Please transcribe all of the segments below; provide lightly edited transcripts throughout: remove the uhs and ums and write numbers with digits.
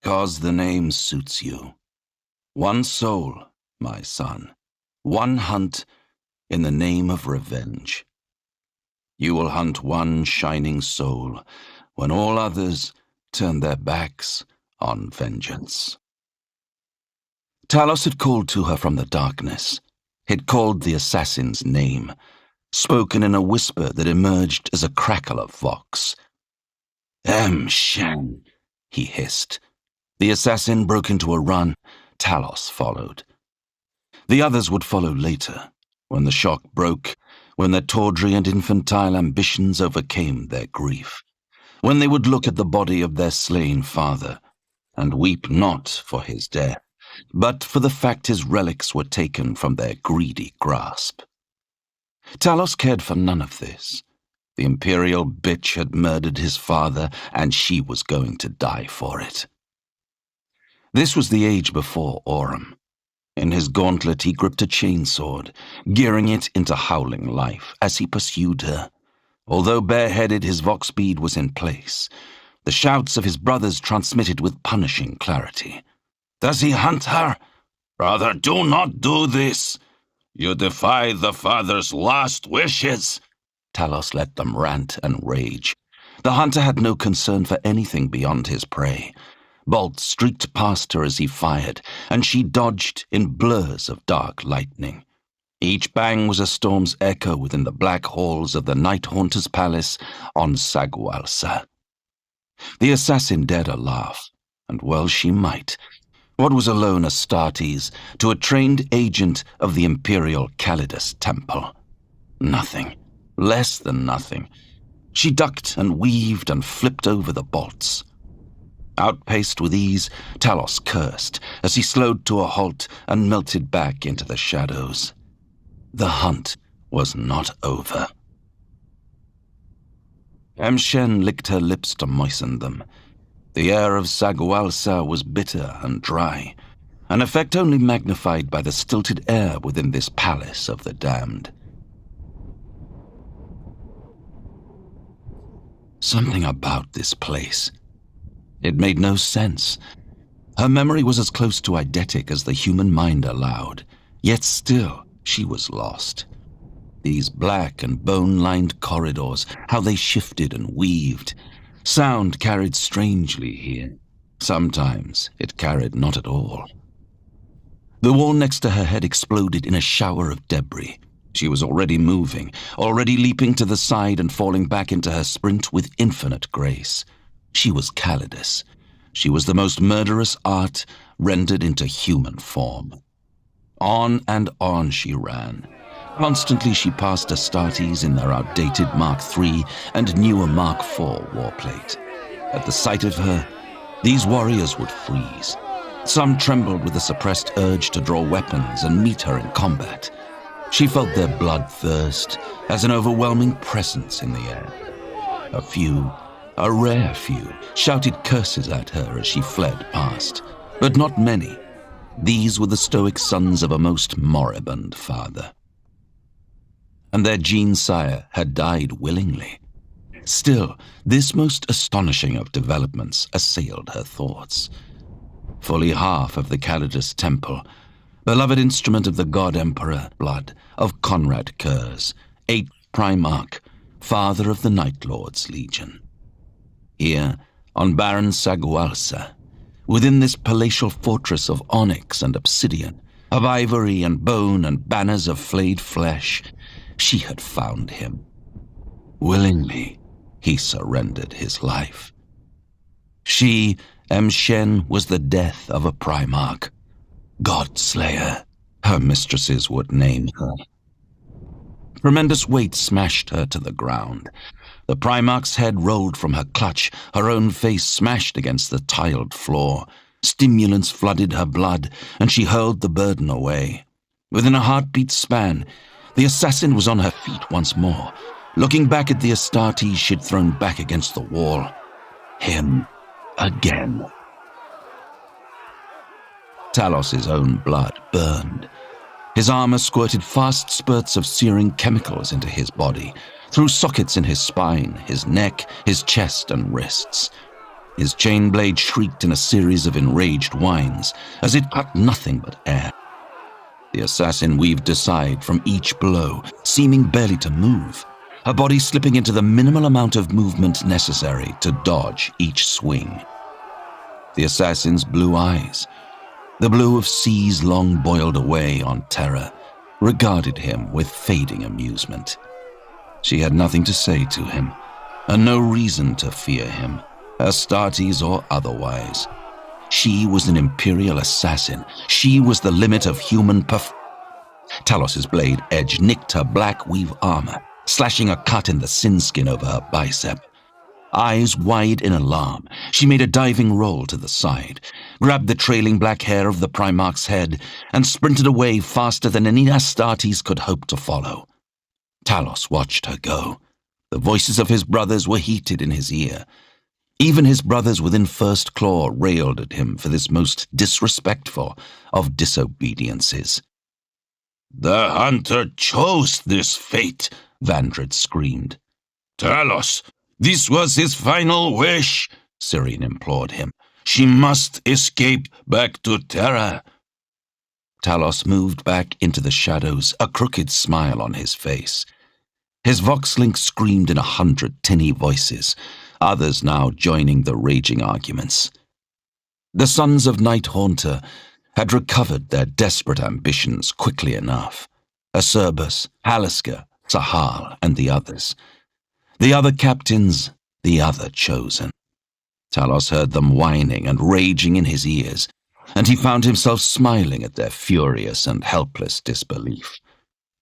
Because the name suits you. One soul, my son. One hunt in the name of revenge. You will hunt one shining soul when all others turn their backs on vengeance. Talos had called to her from the darkness. He'd called the assassin's name, spoken in a whisper that emerged as a crackle of vox. Shen, he hissed. The assassin broke into a run. Talos followed. The others would follow later, when the shock broke, when their tawdry and infantile ambitions overcame their grief, when they would look at the body of their slain father and weep not for his death, but for the fact his relics were taken from their greedy grasp. Talos cared for none of this. The imperial bitch had murdered his father, and she was going to die for it. This was the age before Aurum. In his gauntlet he gripped a chainsword, gearing it into howling life as he pursued her. Although bareheaded, his vox speed was in place. The shouts of his brothers transmitted with punishing clarity. Does he hunt her? Brother, do not do this. You defy the father's last wishes. Talos let them rant and rage. The hunter had no concern for anything beyond his prey. Bolts streaked past her as he fired, and she dodged in blurs of dark lightning. Each bang was a storm's echo within the black halls of the Night Haunter's palace on Sagualsa. The assassin dared a laugh, and well she might. What was alone Astartes to a trained agent of the imperial callides temple? Nothing. Less than nothing. She ducked and weaved and flipped over the bolts. Outpaced with ease, Talos cursed as he slowed to a halt and melted back into the shadows. The hunt was not over. Shen licked her lips to moisten them. The air of Sagualsa was bitter and dry, an effect only magnified by the stilted air within this palace of the damned. Something about this place. It made no sense. Her memory was as close to eidetic as the human mind allowed, yet still she was lost. These black and bone-lined corridors, how they shifted and weaved. Sound carried strangely here. Sometimes it carried not at all. The wall next to her head exploded in a shower of debris. She was already moving, already leaping to the side and falling back into her sprint with infinite grace. She was callides. She was the most murderous art rendered into human form. On and on she ran. Constantly she passed Astartes in their outdated Mark III and newer Mark IV warplate. At the sight of her, these warriors would freeze. Some trembled with a suppressed urge to draw weapons and meet her in combat. She felt their bloodthirst as an overwhelming presence in the air. A few, a rare few, shouted curses at her as she fled past, but not many. These were the stoic sons of a most moribund father. And their gene-sire had died willingly. Still, this most astonishing of developments assailed her thoughts. Fully half of the callides temple, beloved instrument of the god-emperor blood of Conrad Kurz, 8th Primarch, father of the Night Lord's Legion. Here, on barren Sagualsa, within this palatial fortress of onyx and obsidian, of ivory and bone and banners of flayed flesh, she had found him. Willingly, he surrendered his life. She, Shen, was the death of a Primarch. God-slayer, her mistresses would name her. Tremendous weight smashed her to the ground. The Primarch's head rolled from her clutch, her own face smashed against the tiled floor. Stimulants flooded her blood, and she hurled the burden away. Within a heartbeat span, the assassin was on her feet once more, looking back at the Astartes she'd thrown back against the wall. Him again. Talos's own blood burned. His armor squirted fast spurts of searing chemicals into his body, through sockets in his spine, his neck, his chest and wrists. His chain blade shrieked in a series of enraged whines as it cut nothing but air. The assassin weaved aside from each blow, seeming barely to move, her body slipping into the minimal amount of movement necessary to dodge each swing. The assassin's blue eyes, the blue of seas long boiled away on terror, regarded him with fading amusement. She had nothing to say to him, and no reason to fear him, Astartes or otherwise. She was an imperial assassin. She was the limit of human Talos's blade edge nicked her black weave armor, slashing a cut in the sin skin over her bicep. Eyes wide in alarm, she made a diving roll to the side, grabbed the trailing black hair of the Primarch's head, and sprinted away faster than any Astartes could hope to follow. Talos watched her go. The voices of his brothers were heated in his ear. Even his brothers within First Claw railed at him for this most disrespectful of disobediences. "The hunter chose this fate," Vandred screamed. "Talos, this was his final wish," Syrian implored him. "She must escape back to Terra." Talos moved back into the shadows, a crooked smile on his face. His voxlink screamed in 100 tinny voices, others now joining the raging arguments. The sons of Night Haunter had recovered their desperate ambitions quickly enough. Acerbus, Halaska, Sahal, and the others. The other captains, the other chosen. Talos heard them whining and raging in his ears, and he found himself smiling at their furious and helpless disbelief.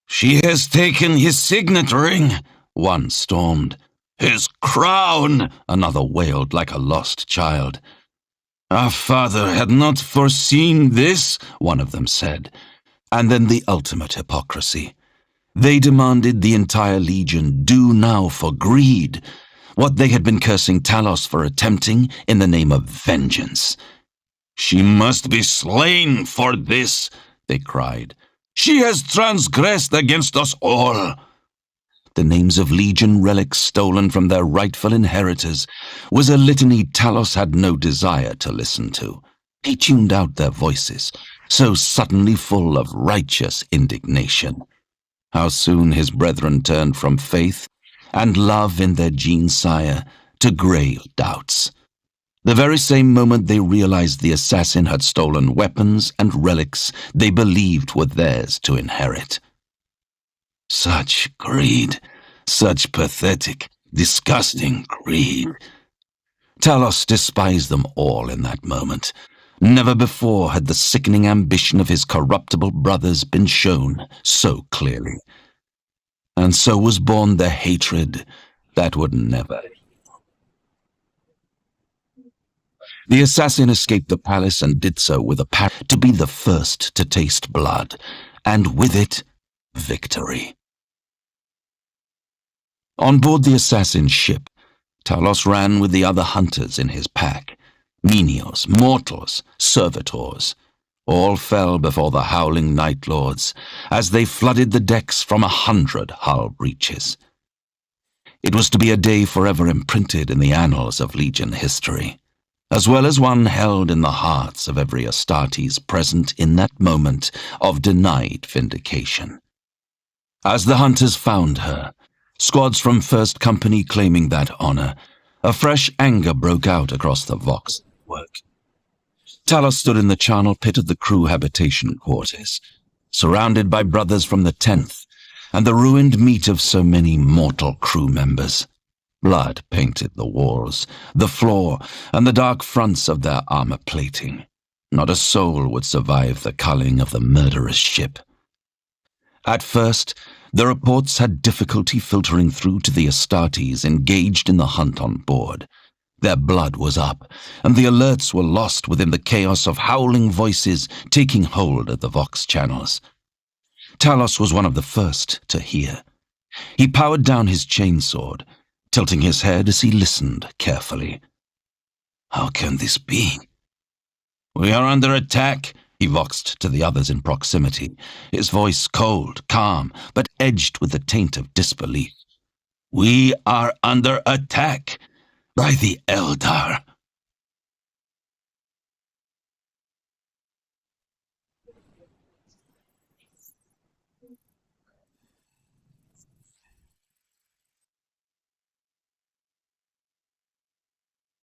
"She has taken his signet ring," one stormed. "His crown," another wailed like a lost child. "Our father had not foreseen this," one of them said. And then the ultimate hypocrisy. They demanded the entire legion do now for greed what they had been cursing Talos for attempting in the name of vengeance. "She must be slain for this," they cried. "She has transgressed against us all." The names of legion relics stolen from their rightful inheritors was a litany Talos had no desire to listen to. He tuned out their voices, so suddenly full of righteous indignation. How soon his brethren turned from faith and love in their gene sire to grave doubts. The very same moment they realized the assassin had stolen weapons and relics they believed were theirs to inherit. Such greed, such pathetic, disgusting greed. Talos despised them all in that moment. Never before had the sickening ambition of his corruptible brothers been shown so clearly. And so was born the hatred that would never. The assassin escaped the palace and did so with a parrot to be the first to taste blood, and with it, victory. On board the assassin's ship, Talos ran with the other hunters in his pack. Menials, mortals, servitors, all fell before the howling Night Lords as they flooded the decks from 100 hull breaches. It was to be a day forever imprinted in the annals of Legion history, as well as one held in the hearts of every Astartes present in that moment of denied vindication. As the hunters found her, squads from First Company claiming that honor, a fresh anger broke out across the Vox network. Talos stood in the charnel pit of the crew habitation quarters, surrounded by brothers from the 10th, and the ruined meat of so many mortal crew members. Blood painted the walls, the floor, and the dark fronts of their armor plating. Not a soul would survive the culling of the murderous ship. At first, the reports had difficulty filtering through to the Astartes engaged in the hunt on board. Their blood was up, and the alerts were lost within the chaos of howling voices taking hold of the Vox channels. Talos was one of the first to hear. He powered down his chainsword, tilting his head as he listened carefully. How can this be? "We are under attack," he voxed to the others in proximity, his voice cold, calm, but edged with the taint of disbelief. "We are under attack by the Eldar."